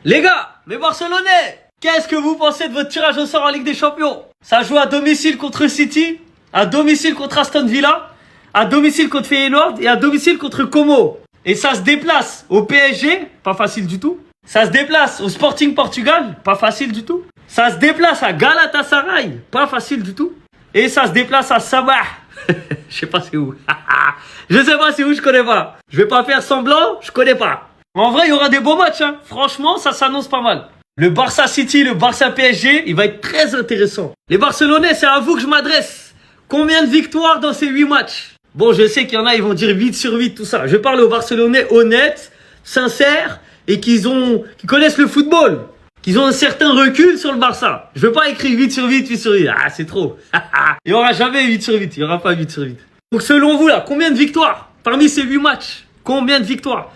Les gars, mes Barcelonais, qu'est-ce que vous pensez de votre tirage au sort en Ligue des Champions? Ça joue à domicile contre City, à domicile contre Aston Villa, à domicile contre Feyenoord et à domicile contre Como. Et ça se déplace au PSG, pas facile du tout. Ça se déplace au Sporting Portugal, pas facile du tout. Ça se déplace à Galatasaray, pas facile du tout. Et ça se déplace à Sabah. Je sais pas c'est où. Je sais pas c'est où, je connais pas. Je vais pas faire semblant, je connais pas. En vrai, il y aura des beaux matchs, hein. Franchement, ça s'annonce pas mal. Le Barça City, le Barça PSG, il va être très intéressant. Les Barcelonais, c'est à vous que je m'adresse. Combien de victoires dans ces 8 matchs? Bon, je sais qu'il y en a, ils vont dire 8 sur 8, tout ça. Je parle aux Barcelonais honnêtes, sincères, et qui connaissent le football. Qu'ils ont un certain recul sur le Barça. Je veux pas écrire 8 sur 8, 8 sur 8. Ah, c'est trop. Il y aura jamais 8 sur 8. Il y aura pas 8 sur 8. Donc, selon vous, là, combien de victoires parmi ces 8 matchs? Combien de victoires?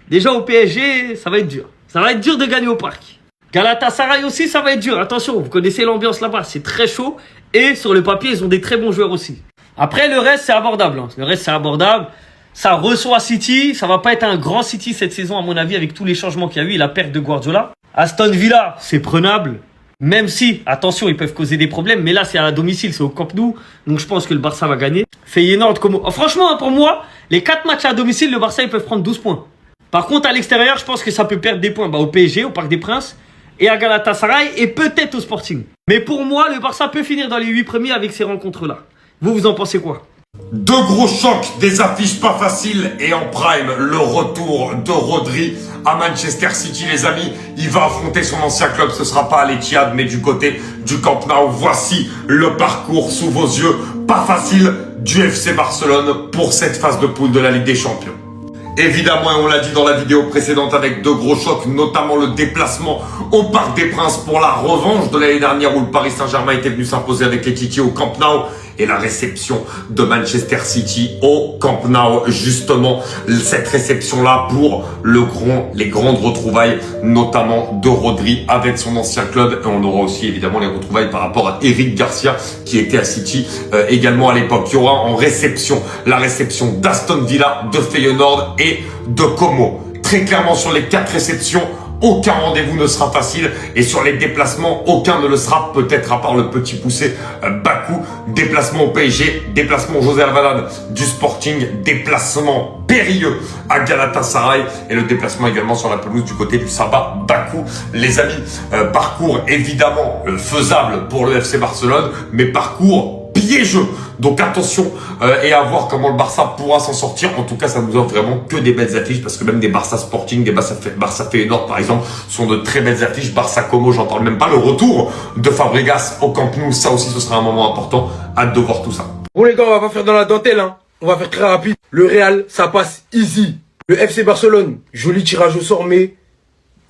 Déjà, au PSG, ça va être dur. Ça va être dur de gagner au parc. Galatasaray aussi, ça va être dur. Attention, vous connaissez l'ambiance là-bas. C'est très chaud. Et sur le papier, ils ont des très bons joueurs aussi. Après, le reste, c'est abordable. Hein. Le reste, c'est abordable. Ça reçoit City. Ça va pas être un grand City cette saison, à mon avis, avec tous les changements qu'il y a eu et la perte de Guardiola. Aston Villa, c'est prenable. Même si, attention, ils peuvent causer des problèmes. Mais là, c'est à domicile, c'est au Camp Nou. Donc, je pense que le Barça va gagner. Feyenoord, Como. Oh, franchement, pour moi, les 4 matchs à domicile, le Barça, ils peuvent prendre 12 points. Par contre, à l'extérieur, je pense que ça peut perdre des points au PSG, au Parc des Princes, et à Galatasaray, et peut-être au Sporting. Mais pour moi, le Barça peut finir dans les 8 premiers avec ces rencontres-là. Vous en pensez quoi? Deux gros chocs, des affiches pas faciles et en prime, le retour de Rodri à Manchester City, les amis. Il va affronter son ancien club, ce sera pas à l'Etihad, mais du côté du Camp Nou. Voici le parcours sous vos yeux, pas facile, du FC Barcelone pour cette phase de poule de la Ligue des Champions. Évidemment, et on l'a dit dans la vidéo précédente, avec deux gros chocs, notamment le déplacement au Parc des Princes pour la revanche de l'année dernière où le Paris Saint-Germain était venu s'imposer avec les Titi au Camp Nou, et la réception de Manchester City au Camp Nou, justement cette réception-là pour les grandes retrouvailles, notamment de Rodri avec son ancien club, et on aura aussi évidemment les retrouvailles par rapport à Eric Garcia qui était à City également à l'époque. Il y aura en réception la réception d'Aston Villa, de Feyenoord et de Como. Très clairement sur les 4 réceptions, aucun rendez-vous ne sera facile, et sur les déplacements, aucun ne le sera, peut-être à part le petit poussé Bakou. Déplacement au PSG, déplacement au José Alvalade du Sporting, déplacement périlleux à Galatasaray, et le déplacement également sur la pelouse du côté du Sabah Bakou. Les amis, parcours évidemment faisable pour le FC Barcelone, mais parcours piégeux. Donc attention et à voir comment le Barça pourra s'en sortir. En tout cas, ça nous offre vraiment que des belles affiches, parce que même des Barça Sporting, des Barça Feyenoord par exemple, sont de très belles affiches. Barça Como, j'en parle même pas. Le retour de Fabregas au Camp Nou, ça aussi ce sera un moment important. Hâte de voir tout ça. Bon les gars, on va pas faire dans la dentelle, hein. On va faire très rapide. Le Real, ça passe easy. Le FC Barcelone, joli tirage au sort, mais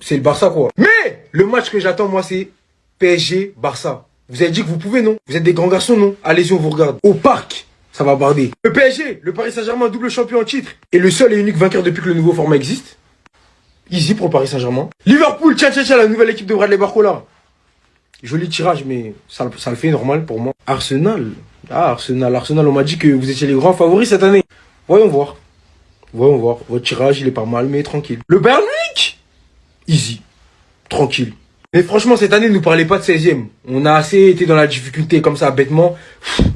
c'est le Barça quoi. Mais le match que j'attends moi, c'est PSG-Barça. Vous avez dit que vous pouvez, non? Vous êtes des grands garçons, non? Allez-y, on vous regarde. Au parc, ça va barder. Le PSG, le Paris Saint-Germain, double champion en titre. Et le seul et unique vainqueur depuis que le nouveau format existe. Easy pour le Paris Saint-Germain. Liverpool, tiens, la nouvelle équipe de Bradley Barcola. Joli tirage, mais ça le fait normal pour moi. Arsenal. Ah, Arsenal, on m'a dit que vous étiez les grands favoris cette année. Voyons voir. Votre tirage, il est pas mal, mais tranquille. Le Bayern Munich. Easy. Tranquille. Mais franchement, cette année, ne nous parlez pas de 16e. On a assez été dans la difficulté comme ça, bêtement.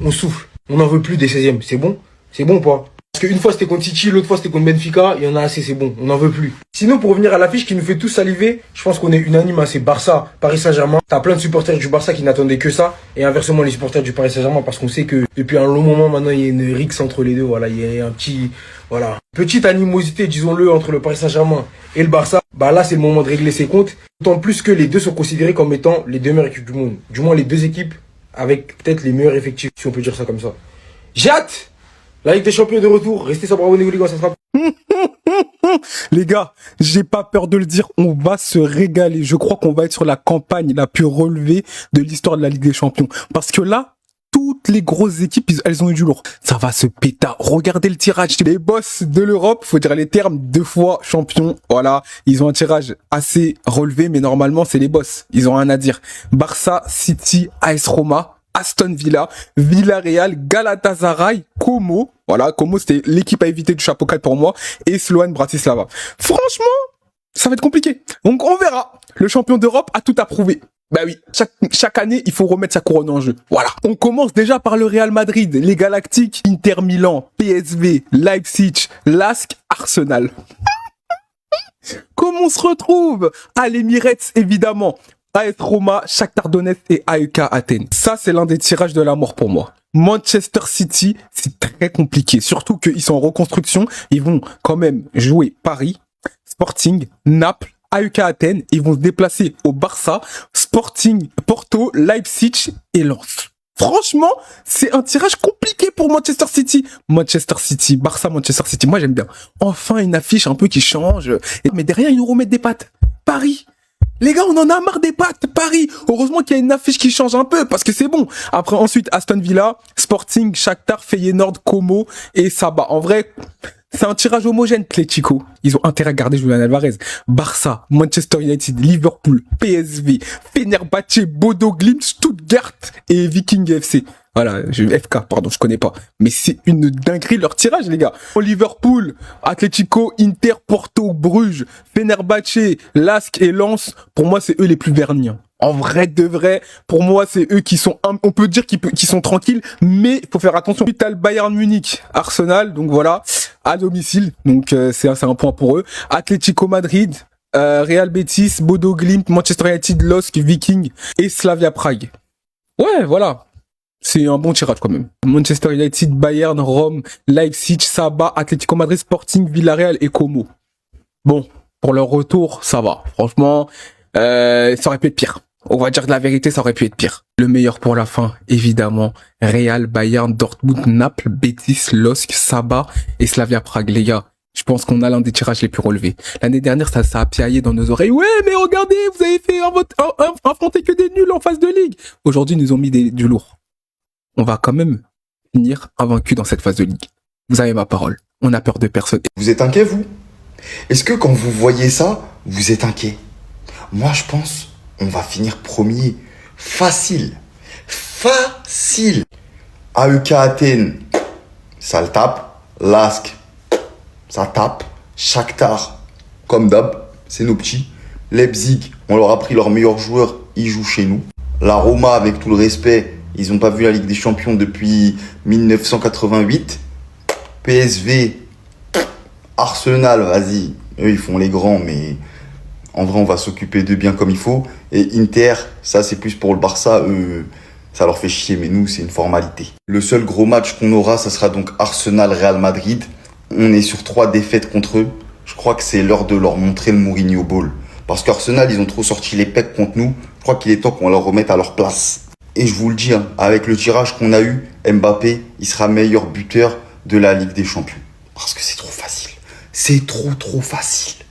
On souffle. On n'en veut plus des 16e. C'est bon? C'est bon ou pas? Parce qu'une fois c'était contre City, l'autre fois c'était contre Benfica. Il y en a assez, c'est bon. On n'en veut plus. Sinon, pour revenir à l'affiche qui nous fait tous saliver, je pense qu'on est unanime. C'est Barça, Paris Saint-Germain. T'as plein de supporters du Barça qui n'attendaient que ça. Et inversement, les supporters du Paris Saint-Germain, parce qu'on sait que depuis un long moment maintenant, il y a une rixe entre les deux. Voilà, il y a un petit... Voilà. Petite animosité, disons-le, entre le Paris Saint-Germain et le Barça. Bah là, c'est le moment de régler ses comptes. D'autant plus que les deux sont considérés comme étant les deux meilleures équipes du monde. Du moins, les deux équipes avec peut-être les meilleurs effectifs, si on peut dire ça comme ça. J'ai hâte! La Ligue des Champions de retour. Restez sur Bravo Négo, ça sera... Les gars, j'ai pas peur de le dire, on va se régaler. Je crois qu'on va être sur la campagne la plus relevée de l'histoire de la Ligue des Champions. Parce que là, toutes les grosses équipes, elles ont eu du lourd. Ça va se péta. Regardez le tirage. Les boss de l'Europe, faut dire les termes, 2 fois champions. Voilà. Ils ont un tirage assez relevé, mais normalement, c'est les boss. Ils ont rien à dire. Barça, City, AS Roma, Aston Villa, Villarreal, Galatasaray, Como. Voilà. Como, c'était l'équipe à éviter du chapeau 4 pour moi. Et Slovan Bratislava. Franchement, ça va être compliqué. Donc on verra. Le champion d'Europe a tout approuvé. Bah oui, chaque année, il faut remettre sa couronne en jeu. Voilà. On commence déjà par le Real Madrid, les Galactiques, Inter Milan, PSV, Leipzig, LASK, Arsenal. Comment on se retrouve? À l'Emirates, évidemment. AS Roma, Shakhtar Donetsk et AEK Athènes. Ça, c'est l'un des tirages de la mort pour moi. Manchester City, c'est très compliqué. Surtout qu'ils sont en reconstruction. Ils vont quand même jouer Paris, Sporting, Naples, AEK Athènes. Ils vont se déplacer au Barça, Sporting, Porto, Leipzig et Lens. Franchement, c'est un tirage compliqué pour Manchester City. Manchester City, Barça, Manchester City. Moi, j'aime bien. Enfin, une affiche un peu qui change. Mais derrière, ils nous remettent des pattes. Paris. Les gars, on en a marre des pattes. Paris. Heureusement qu'il y a une affiche qui change un peu parce que c'est bon. Après, ensuite, Aston Villa, Sporting, Shakhtar, Feyenoord, Como et Saba. En vrai, c'est un tirage homogène, Atlético. Ils ont intérêt à garder Julian Alvarez. Barça, Manchester United, Liverpool, PSV, Fenerbahçe, Bodo Glimt, Stuttgart et Viking FC. Voilà, FK, pardon, je connais pas. Mais c'est une dinguerie leur tirage, les gars. Liverpool, Atlético, Inter, Porto, Bruges, Fenerbahçe, LASK et Lens. Pour moi, c'est eux les plus vernis. En vrai de vrai, pour moi, c'est eux qui sont, on peut dire qu'ils sont tranquilles, mais il faut faire attention. Ensuite, t'as le Bayern Munich, Arsenal, donc voilà, à domicile. Donc, c'est un point pour eux. Atlético Madrid, Real Betis, Bodo Glimt, Manchester United, LOSC, Viking et Slavia Prague. Ouais, voilà. C'est un bon tirage quand même. Manchester United, Bayern, Rome, Leipzig, Saba, Atlético Madrid, Sporting, Villarreal et Como. Bon, pour leur retour, ça va. Franchement, ça aurait pu être pire. On va dire de la vérité, ça aurait pu être pire. Le meilleur pour la fin, évidemment. Real, Bayern, Dortmund, Naples, Betis, LOSC, Saba et Slavia Prague. Les gars, je pense qu'on a l'un des tirages les plus relevés. L'année dernière, ça a piaillé dans nos oreilles. Ouais, mais regardez, vous avez fait affronter que des nuls en phase de ligue. Aujourd'hui, ils nous ont mis du lourd. On va quand même finir invaincu dans cette phase de ligue. Vous avez ma parole. On n'a peur de personne. Vous êtes inquiet, vous? Est-ce que quand vous voyez ça, vous êtes inquiet? Moi, je pense on va finir premier. Facile. Facile. AEK Athènes, ça le tape. LASK, ça tape. Shakhtar, comme d'hab, c'est nos petits. Leipzig, on leur a pris leurs meilleurs joueurs, ils jouent chez nous. La Roma, avec tout le respect, ils n'ont pas vu la Ligue des Champions depuis 1988. PSV, Arsenal, vas-y. Eux, ils font les grands, mais en vrai, on va s'occuper d'eux bien comme il faut. Et Inter, ça, c'est plus pour le Barça. Eux, ça leur fait chier, mais nous, c'est une formalité. Le seul gros match qu'on aura, ça sera donc Arsenal-Real Madrid. On est sur 3 défaites contre eux. Je crois que c'est l'heure de leur montrer le Mourinho Ball. Parce qu'Arsenal, ils ont trop sorti les pecs contre nous. Je crois qu'il est temps qu'on leur remette à leur place. Et je vous le dis, hein, avec le tirage qu'on a eu, Mbappé, il sera meilleur buteur de la Ligue des Champions. Parce que c'est trop facile. C'est trop facile.